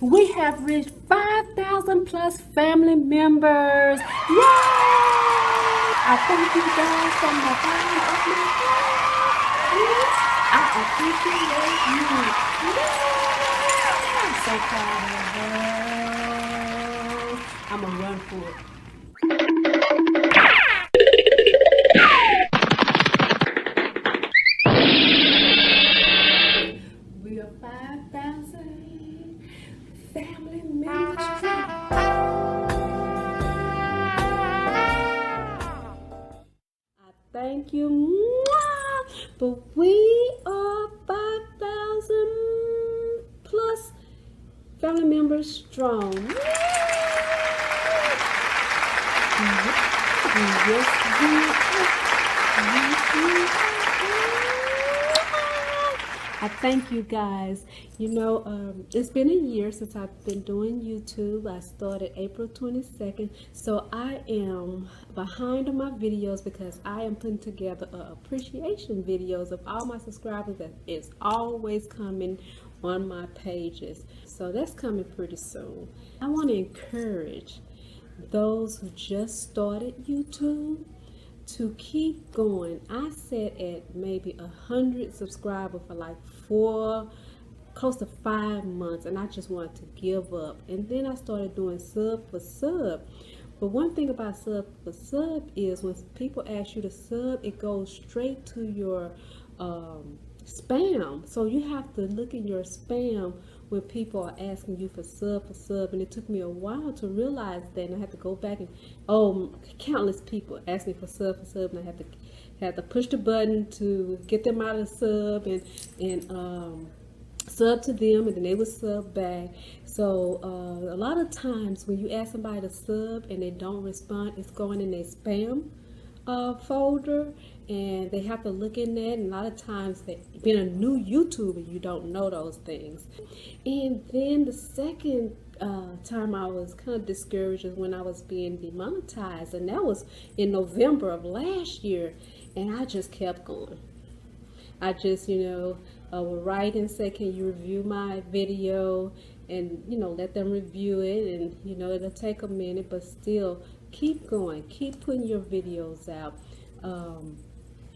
We have reached 5,000 plus family members. Yay! I thank you guys from the bottom of my heart. I appreciate you. Yay! I'm so proud of you. I'm gonna run for it. We are 5,000 family members strong. I thank you, but we are 5,000 plus family members strong. Yes, we are. I thank you guys. You know, it's been a year since I've been doing YouTube. I started April 22nd. So I am behind on my videos because I am putting together appreciation videos of all my subscribers that is always coming on my pages. So that's coming pretty soon. I want to encourage those who just started YouTube to keep going. I set at maybe 100 subscribers for like close to 5 months, and I just wanted to give up. And then I started doing sub for sub. But one thing about sub for sub is when people ask you to sub, it goes straight to your spam. So you have to look in your spam when people are asking you for sub, and it took me a while to realize that, and I had to go back and countless people asked me for sub, and I had to push the button to get them out of the sub and sub to them, and then they would sub back. So a lot of times when you ask somebody to sub and they don't respond, it's going in their spam folder, and they have to look in that. And a lot of times, being a new YouTuber, you don't know those things. And then the second time I was kind of discouraged is when I was being demonetized, and that was in November of last year. And I just kept going. I just, would write and say, can you review my video? And, let them review it. And, it'll take a minute, but still keep going. Keep putting your videos out.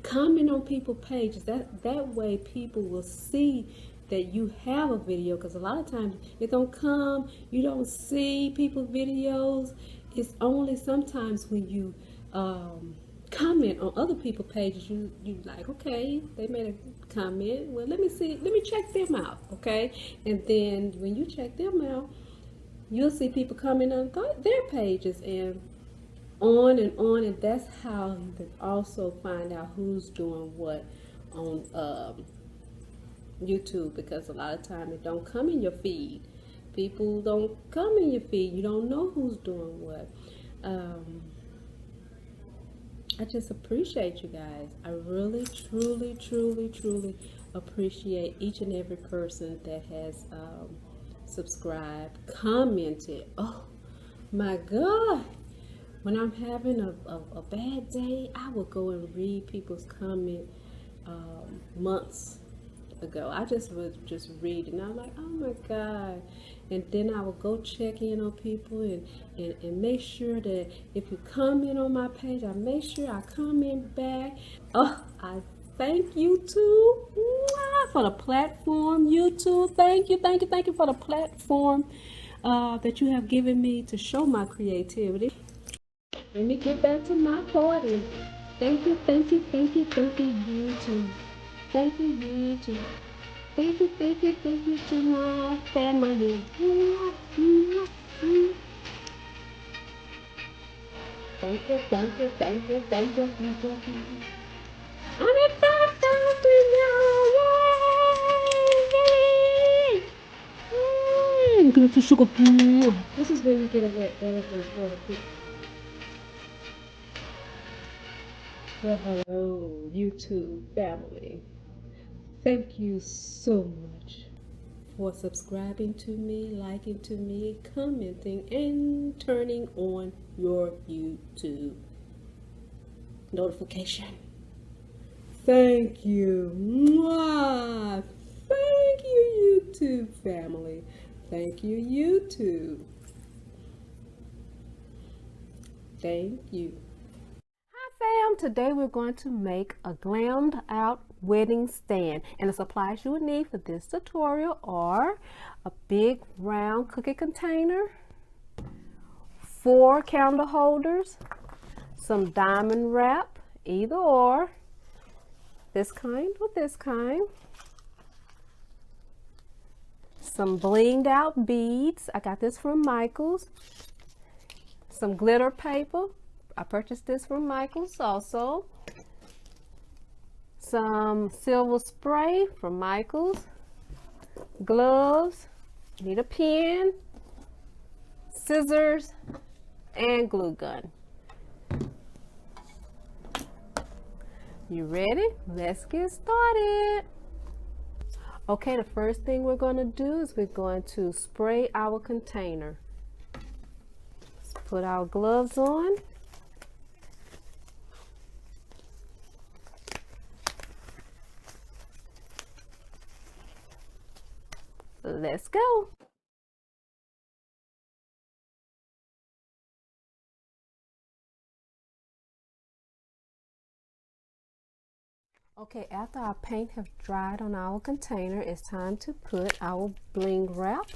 Comment on people's pages. That way people will see that you have a video, because a lot of times it don't come, you don't see people's videos. It's only sometimes when you comment on other people's pages, you like, okay, they made a comment, well, let me check them out, okay? And then when you check them out, you'll see people comment on their pages, and on, and that's how you can also find out who's doing what on YouTube, because a lot of time it don't come in your feed. People don't come in your feed. You don't know who's doing what. I just appreciate you guys. I really, truly, truly, truly appreciate each and every person that has subscribed, commented. Oh my God. When I'm having a bad day, I will go and read people's comment months ago. I just would just read, and I'm like, oh my God. And then I will go check in on people and make sure that if you comment on my page, I make sure I comment back. Oh, I thank you too for the platform, YouTube. Thank you for the platform that you have given me to show my creativity. Let me get back to my party. Thank you, YouTube. Thank you, YouTube. Thank you to my family. Thank you. I'm at 5,000 now. Yay! Get the sugar. This is where we get a wet. Well, hello, YouTube family. Thank you so much for subscribing to me, liking to me, commenting, and turning on your YouTube notification. Thank you. Mwah! Thank you, YouTube family. Thank you, YouTube. Thank you. Hi fam, today we're going to make a glammed out wedding stand, and the supplies you will need for this tutorial are a big round cookie container, 4 candle holders, some diamond wrap, either or, this kind or this kind, some blinged out beads, I got this from Michael's, some glitter paper, I purchased this from Michael's also, some silver spray from Michael's, gloves, need a pen, scissors, and glue gun. You ready? Let's get started. Okay, the first thing we're going to do is we're going to spray our container. Let's put our gloves on. Let's go. Okay, after our paint has dried on our container, it's time to put our bling wrap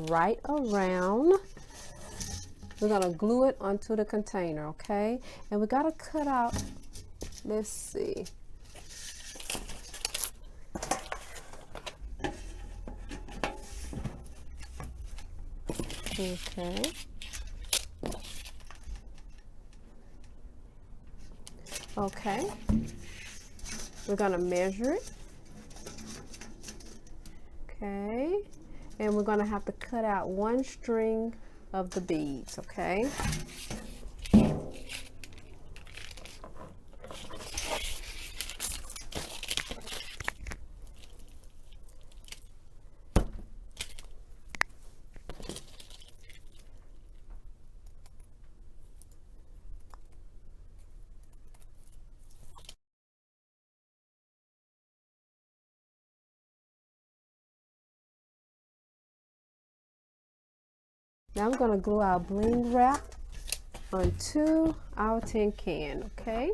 right around. We're gonna glue it onto the container, okay? And we gotta cut out, let's see. Okay. Okay. We're going to measure it. Okay. And we're going to have to cut out 1 string of the beads, okay? Now I'm going to glue our bling wrap onto our tin can, okay?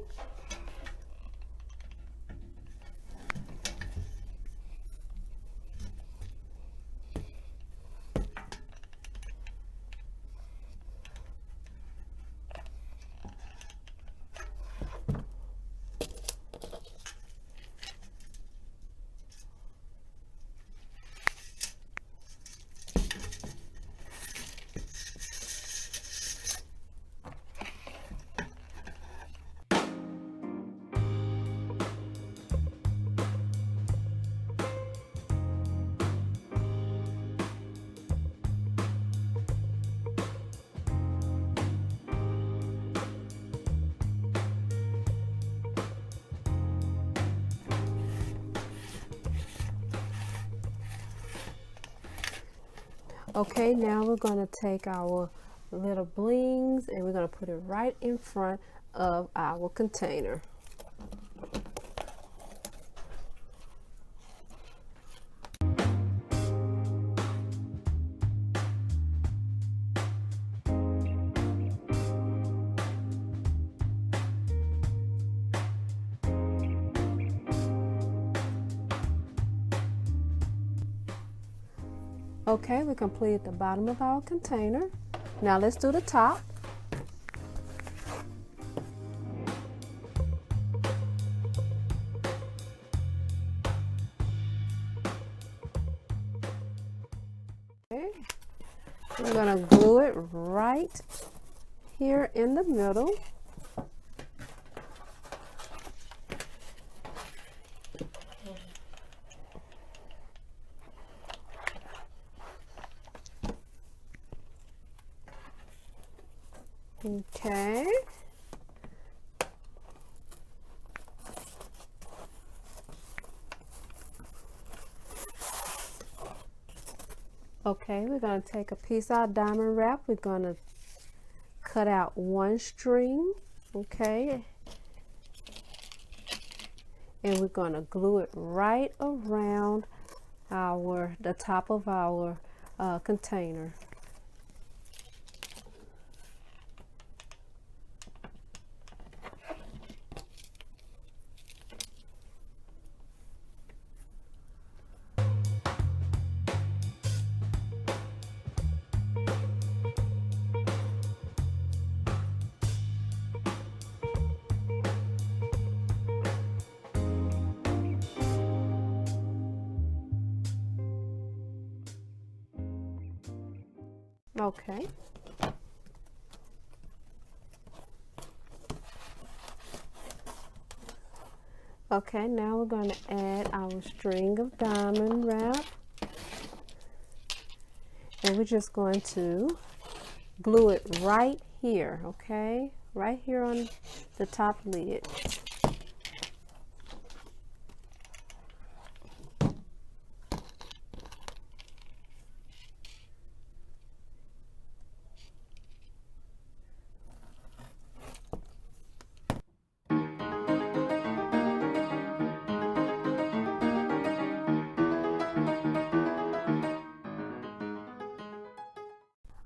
Okay, now we're going to take our little blings and we're going to put it right in front of our container. Okay, we completed the bottom of our container. Now let's do the top. Okay. We're going to glue it right here in the middle. Okay. Okay, we're going to take a piece of our diamond wrap. We're going to cut out 1 string, okay? And we're going to glue it right around the top of our container. Okay. Okay, now we're going to add our string of diamond wrap. And we're just going to glue it right here, okay? Right here on the top lid.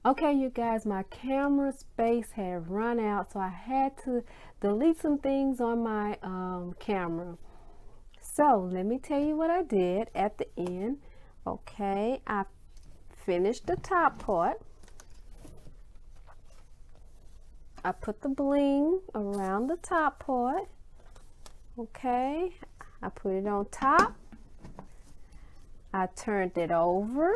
Okay, you guys, my camera space had run out, so I had to delete some things on my camera. So let me tell you what I did at the end. Okay, I finished the top part. I put the bling around the top part. Okay, I put it on top. I turned it over.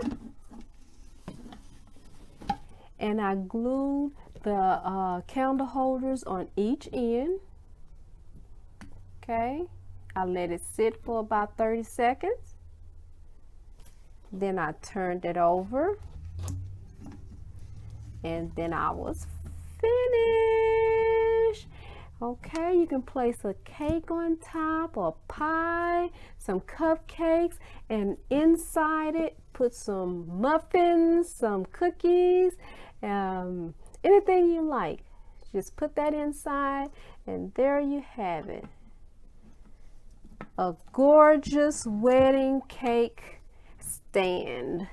And I glued the candle holders on each end. Okay, I let it sit for about 30 seconds. Then I turned it over. And then I was finished. Okay, you can place a cake on top, or pie, some cupcakes, and inside it put some muffins, some cookies, anything you like. Just put that inside, and there you have it. A gorgeous wedding cake stand,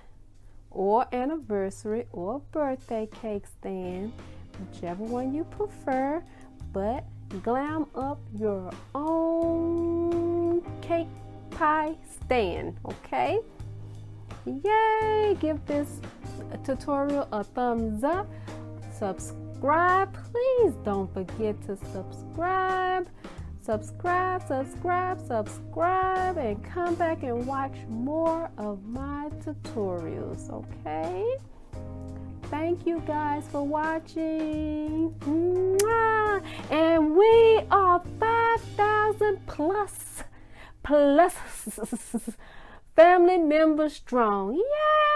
or anniversary or birthday cake stand, whichever one you prefer, but glam up your own cake pie stand, okay? Yay! Give this tutorial a thumbs up. Subscribe. Please don't forget to subscribe. Subscribe, and come back and watch more of my tutorials, okay? Thank you guys for watching. Mwah! And we are 5,000 plus family members strong. Yay!